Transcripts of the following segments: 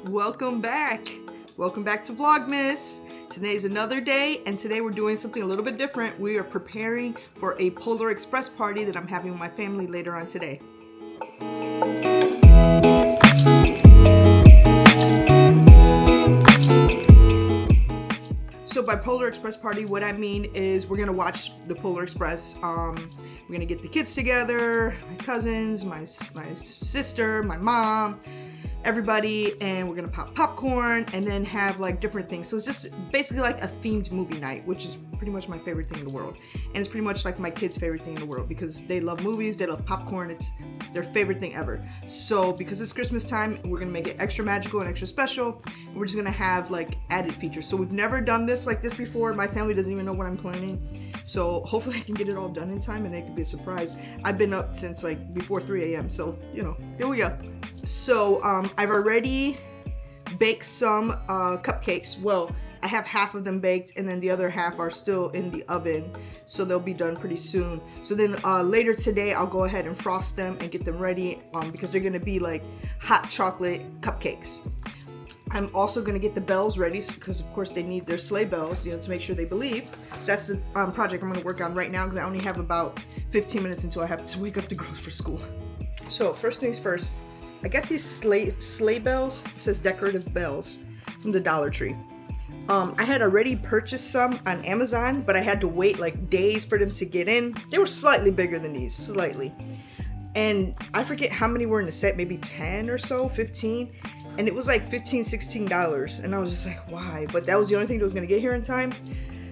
Welcome back. Welcome back to Vlogmas. Today's another day, and today we're doing something a little bit different. We are preparing for a Polar Express party that I'm having with my family later on today. So by Polar Express party, what I mean is we're gonna watch the Polar Express. We're gonna get the kids together, my cousins, my sister, my mom, everybody, and we're gonna pop popcorn and then have like different things. So it's just basically like a themed movie night, which is pretty much my favorite thing in the world. And it's pretty much like my kids' favorite thing in the world because they love movies, they love popcorn, it's their favorite thing ever. So because it's Christmas time, we're gonna make it extra magical and extra special. And we're just gonna have like added features. So we've never done this like this before. My family doesn't even know what I'm planning. So hopefully I can get it all done in time and it can be a surprise. I've been up since like before 3 a.m. So, you know, here we go. So I've already baked some cupcakes. Well, I have half of them baked and then the other half are still in the oven. So they'll be done pretty soon. So then later today, I'll go ahead and frost them and get them ready because they're gonna be like hot chocolate cupcakes. I'm also gonna get the bells ready because of course they need their sleigh bells, you know, to make sure they believe. So that's the project I'm gonna work on right now because I only have about 15 minutes until I have to wake up the girls for school. So first things first, I got these sleigh bells. It says decorative bells from the Dollar Tree. I had already purchased some on Amazon, but I had to wait like days for them to get in. They were slightly bigger than these, slightly. And I forget how many were in the set, maybe 10 or so, 15. And it was like $15, $16. And I was just like, why? But that was the only thing that was gonna get here in time.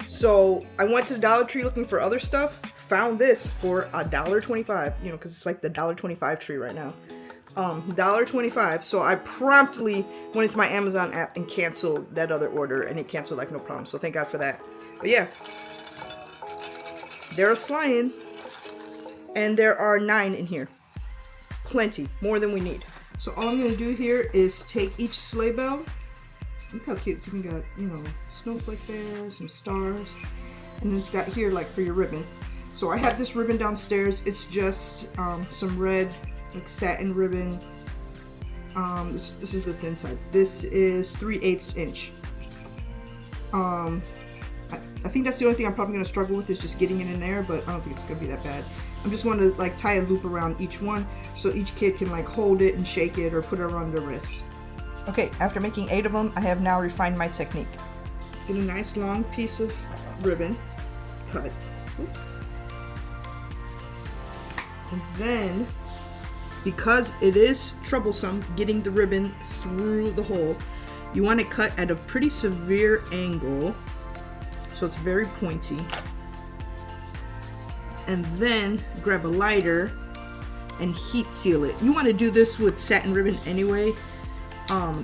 So I went to the Dollar Tree looking for other stuff, found this for $1.25, you know, because it's like the $1.25 tree right now. $1.25. So I promptly went into my Amazon app and canceled that other order, and it canceled like no problem. So thank God for that. But yeah, they're slaying, and there are 9 in here. Plenty, more than we need. So all I'm gonna do here is take each sleigh bell. Look how cute. So we got, you know, snowflake there, some stars, and then it's got here like for your ribbon. So I have this ribbon downstairs. It's just some red like satin ribbon. This is the thin type. This is 3/8 inch. I think that's the only thing I'm probably gonna struggle with is just getting it in there, but I don't think it's gonna be that bad. I'm just going to like tie a loop around each one so each kid can like hold it and shake it or put it around their wrist. Okay, after making 8 of them, I have now refined my technique. Get a nice long piece of ribbon, cut. Oops. And then, because it is troublesome getting the ribbon through the hole, you want to cut at a pretty severe angle so it's very pointy. And then grab a lighter and heat seal it. You want to do this with satin ribbon anyway,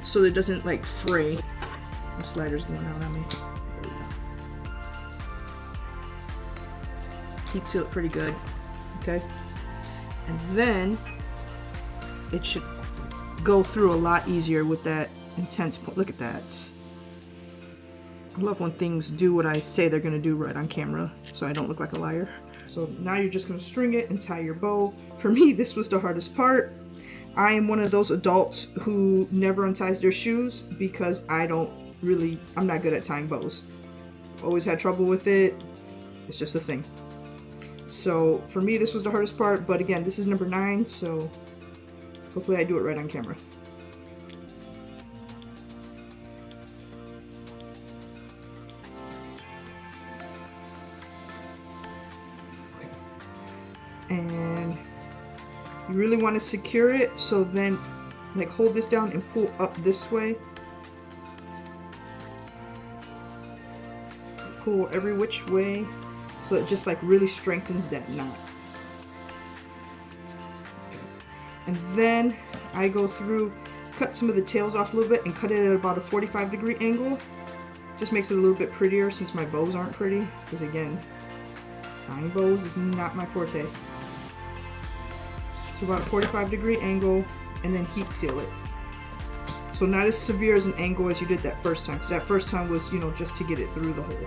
so it doesn't like fray. This lighter's going out on me. There we go. Heat seal it pretty good, okay? And then it should go through a lot easier with that intense point. Look at that. I love when things do what I say they're gonna do right on camera, so I don't look like a liar. So now you're just gonna string it and tie your bow. For me, this was the hardest part. I am one of those adults who never unties their shoes because I'm not good at tying bows. Always had trouble with it. It's just a thing. So for me, this was the hardest part, but again, this is number 9, so hopefully I do it right on camera. Okay. And you really want to secure it, so then like hold this down and pull up this way. Pull every which way so it just like really strengthens that knot. And then I go through, cut some of the tails off a little bit and cut it at about a 45-degree angle. Just makes it a little bit prettier since my bows aren't pretty, because again, tying bows is not my forte. So about a 45-degree angle, and then heat seal it. So not as severe as an angle as you did that first time, because that first time was, you know, just to get it through the hole.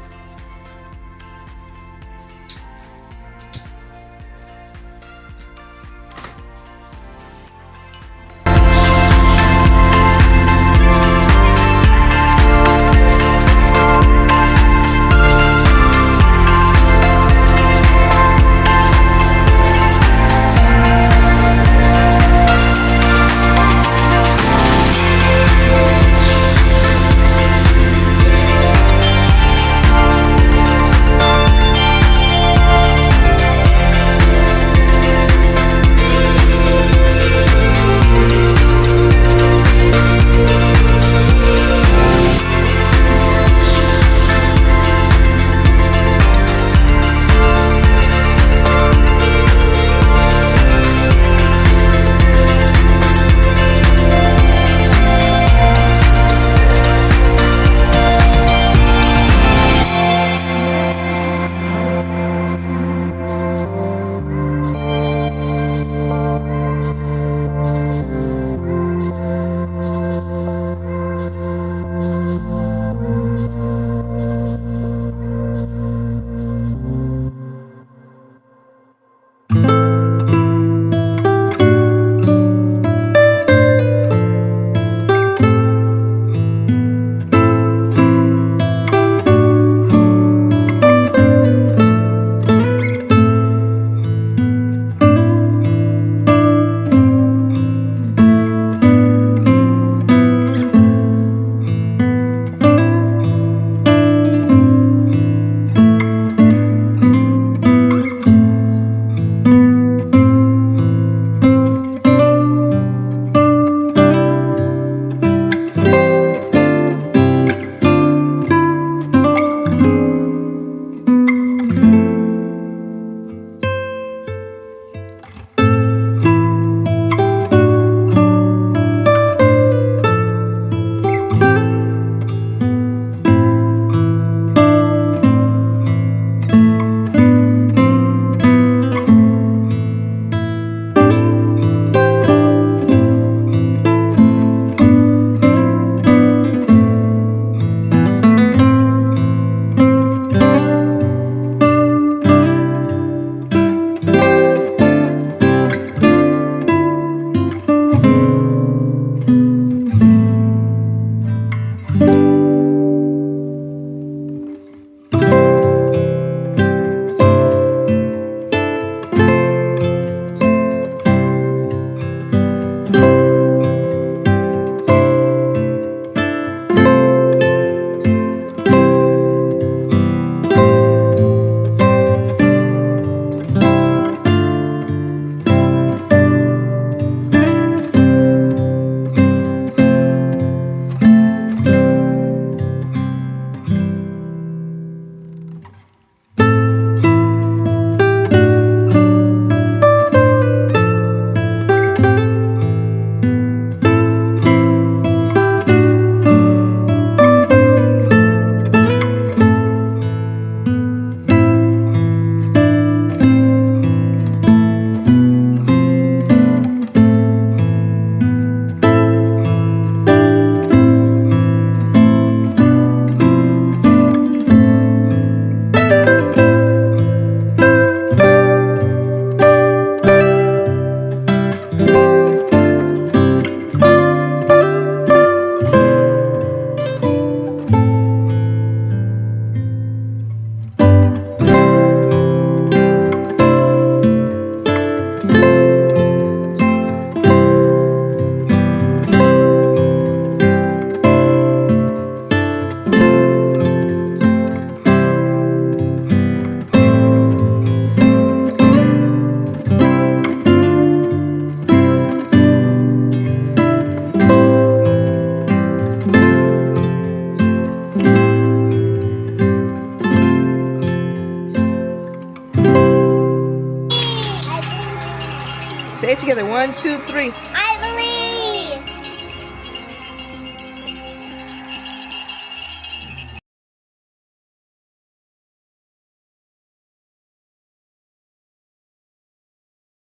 Say it together. 1, 2, 3.